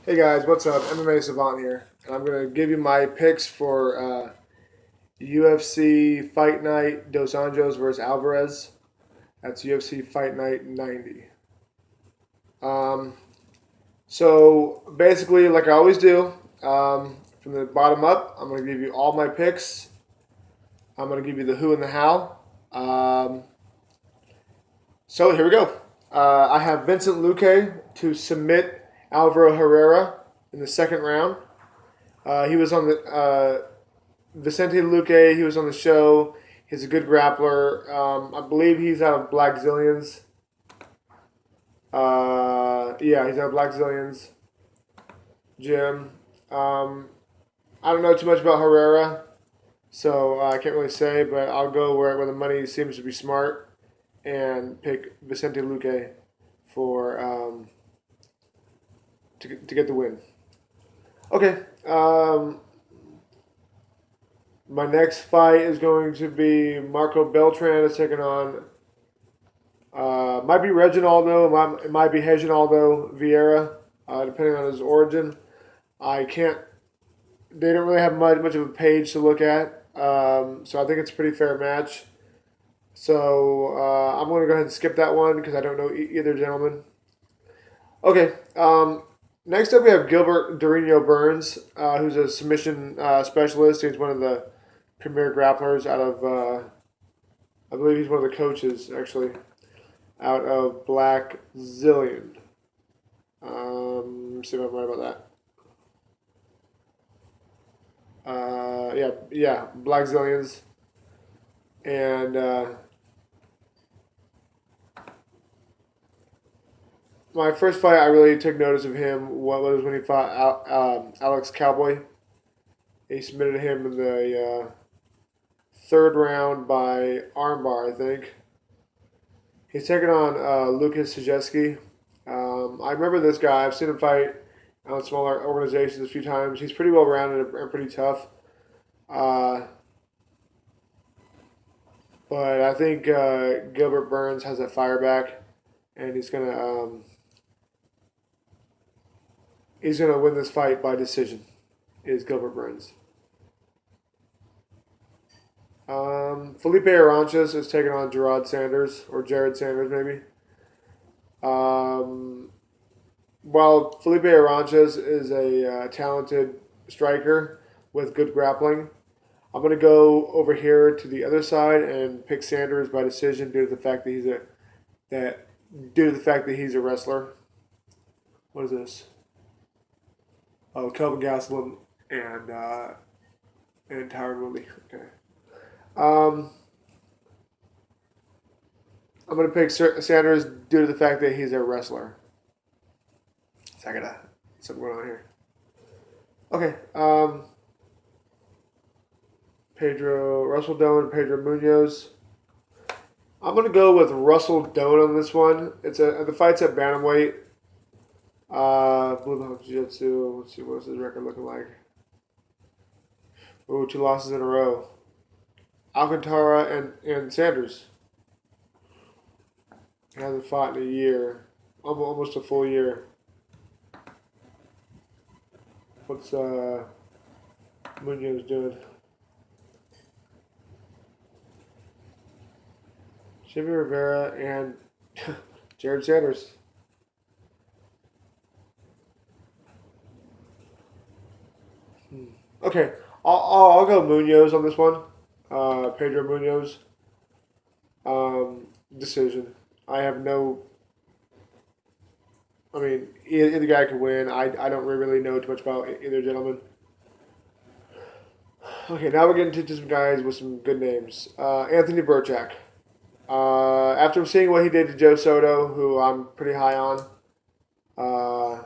Hey guys, what's up? MMA Savant here, and I'm gonna give you my picks for UFC Fight Night Dos Anjos versus Alvarez. That's UFC Fight Night 90. Um, so basically, like I always do, from the bottom up, I'm gonna give you all my picks. I'm gonna give you the who and the how. Um, so here we go. I have Vincent Luque to submit Alvaro Herrera in the second round. He was on the Vicente Luque. He was on the show. He's a good grappler. I believe he's out of Black Zillions. Yeah, he's out of Black Zillions gym. I don't know too much about Herrera, so I can't really say, but I'll go where the money seems to be smart and pick Vicente Luque for to get the win. Okay. My next fight is going to be Marco Beltran is taking on. Might be Reginaldo. It might be Reginaldo Vieira, depending on his origin. I can't. They don't really have much of a page to look at, so I think it's a pretty fair match. So I'm going to go ahead and skip that one because I don't know either gentleman. Okay. Next up, we have Gilbert Dorino Burns, who's a submission specialist. He's one of the premier grapplers out of. I believe he's one of the coaches actually out of Black Zillion. Let's see if I'm right about that. Yeah, Black Zillions. And my first fight, I really took notice of him. What was when he fought Alex Cowboy? He submitted him in the third round by armbar, I think. He's taking on Lucas Sajewski. I remember this guy. I've seen him fight on smaller organizations a few times. He's pretty well rounded and pretty tough. Uh, but I think Gilbert Burns has that fire back, and he's gonna win this fight by decision. Is Gilbert Burns. Felipe Aranches is taking on Gerard Sanders or Jared Sanders maybe. Um, while Felipe Aranches is a talented striker with good grappling, I'm gonna go over here to the other side and pick Sanders by decision due to the fact that that he's a wrestler. What is this? Oh, Kelvin Gastelum and Tyron Woodley. Okay. Um, I'm gonna pick Sanders due to the fact that he's a wrestler. So I got something going on here. Okay. Russell Doan and Pedro Munoz. I'm gonna go with Russell Doan on this one. The fight's at bantamweight. Blue Belt Jiu Jitsu. Let's see what's his record looking like. Ooh, 2 losses in a row. Alcantara and Sanders. He hasn't fought in a year, almost a full year. What's Munoz doing? Jimmy Rivera and Jared Sanders. Okay, I'll go Munoz on this one. Pedro Munoz. Decision. I have no. I mean, either guy could win. I don't really know too much about either gentleman. Okay, now we're getting to some guys with some good names. Anthony BIRCHAK. After seeing what he did to Joe Soto, who I'm pretty high on, uh,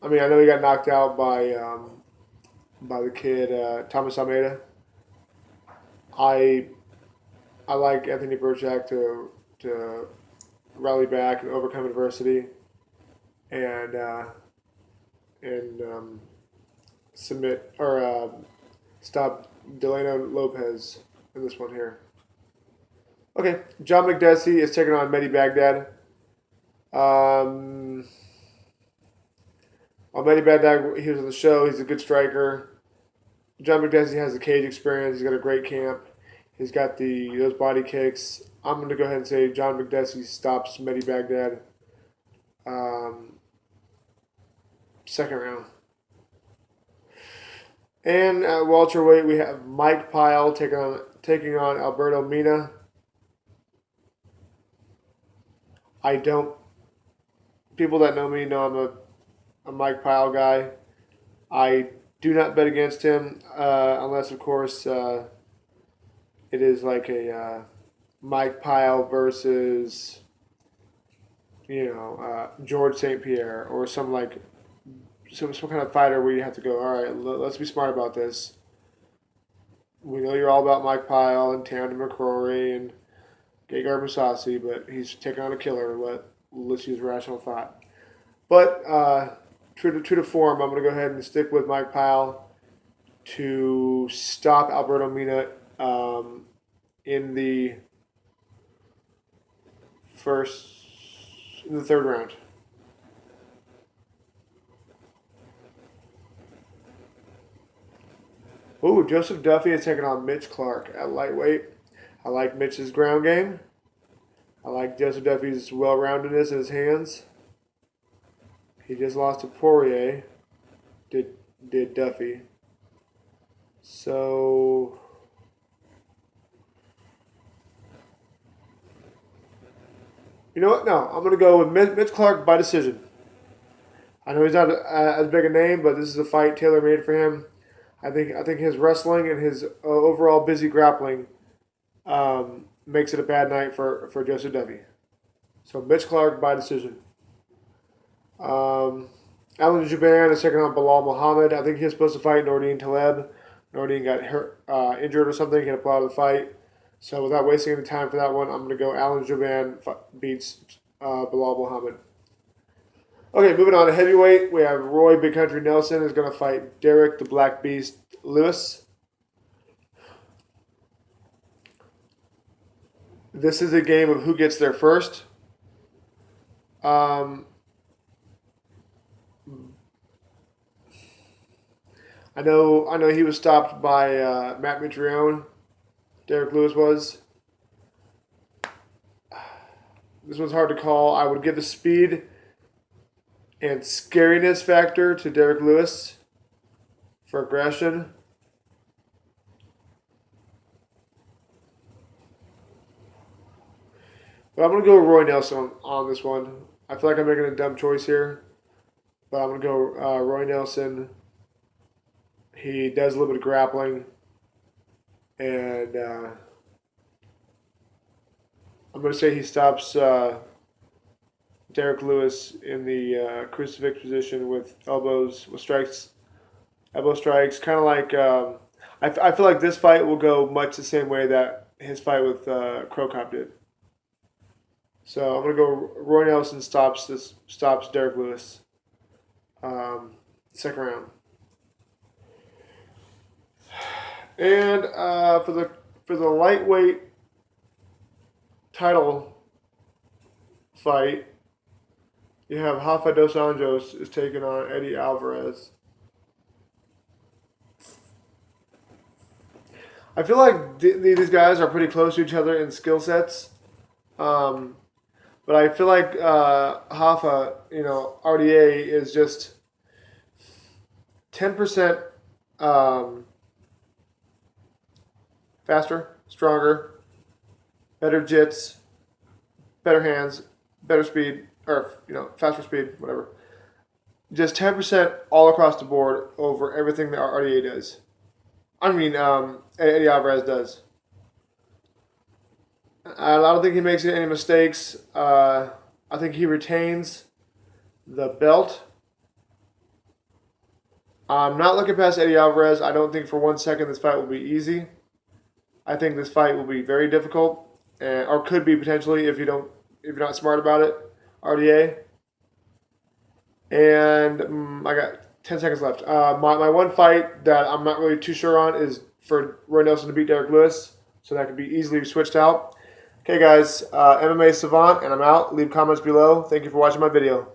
I mean, I know he got knocked out by the kid Thomas Almeida. I I like Anthony BIRCHAK to rally back and overcome adversity and and submit or stop Delano Lopez in this one here. Okay, John McDessie is taking on Mehdi Baghdad. Um, Almighty Bad Dog, he was on the show. He's a good striker. John MAKDESSI has the cage experience. He's got a great camp. He's got those body kicks. I'm going to go ahead and say John MAKDESSI stops Mehdi Baghdad. Second round. And at welterweight, we have Mike PYLE taking on Alberto Mina. People that know me know I'm a Mike PYLE guy. I do not bet against him unless, of course, it is like a Mike PYLE versus, George St. Pierre or some kind of fighter where you have to go, all right, let's be smart about this. We know you're all about Mike PYLE and Tamden McCrory and Gegard Mousasi, but he's taking on a killer. Let's use rational thought. But true to form, I'm going to go ahead and stick with Mike PYLE to stop Alberto Mina in the third round. Ooh, Joseph Duffy is taking on Mitch Clarke at lightweight. I like Mitch's ground game. I like Joseph Duffy's well-roundedness in his hands. He just lost to Poirier, did Duffy. So you know what? No, I'm going to go with Mitch Clarke by decision. I know he's not as big a name, but this is a fight tailor-made for him. I think his wrestling and his overall busy grappling makes it a bad night for Joseph Duffy. So Mitch Clarke by decision. Alan JOUBAN is taking on Belal Muhammad. I think he was supposed to fight Nordine Taleb. Nordine got hurt, injured or something. He had to pull out of the fight. So without wasting any time for that one, I'm going to go Alan JOUBAN beats Belal Muhammad. Okay, moving on to heavyweight, we have Roy Big Country Nelson is going to fight Derek the Black Beast Lewis. This is a game of who gets there first. I know he was stopped by Matt Mitrione. Derek Lewis was. This one's hard to call. I would give the speed and scariness factor to Derek Lewis for aggression. But I'm going to go with Roy Nelson on this one. I feel like I'm making a dumb choice here. But I'm going to go Roy Nelson. He does a little bit of grappling. And I'm going to say he stops Derek Lewis in the crucifix position with elbow strikes, kind of like. I feel like this fight will go much the same way that his fight with Crow Cop did. So I'm gonna go. Roy Nelson stops Derek Lewis. Second round. And for the lightweight title fight, you have Rafa dos Anjos is taking on Eddie Alvarez. I feel like these guys are pretty close to each other in skill sets. But I feel like Rafa, RDA is just 10% faster, stronger, better jits, better hands, better speed, or faster speed, whatever. Just 10% all across the board over everything that RDA does. Eddie Alvarez does. I don't think he makes any mistakes. I think he retains the belt. I'm not looking past Eddie Alvarez. I don't think for 1 second this fight will be easy. I think this fight will be very difficult, or could be potentially if you're not smart about it. RDA. And I got 10 seconds left. My one fight that I'm not really too sure on is for Roy Nelson to beat Derek Lewis, so that could be easily switched out. Okay, guys, MMA Savant, and I'm out. Leave comments below. Thank you for watching my video.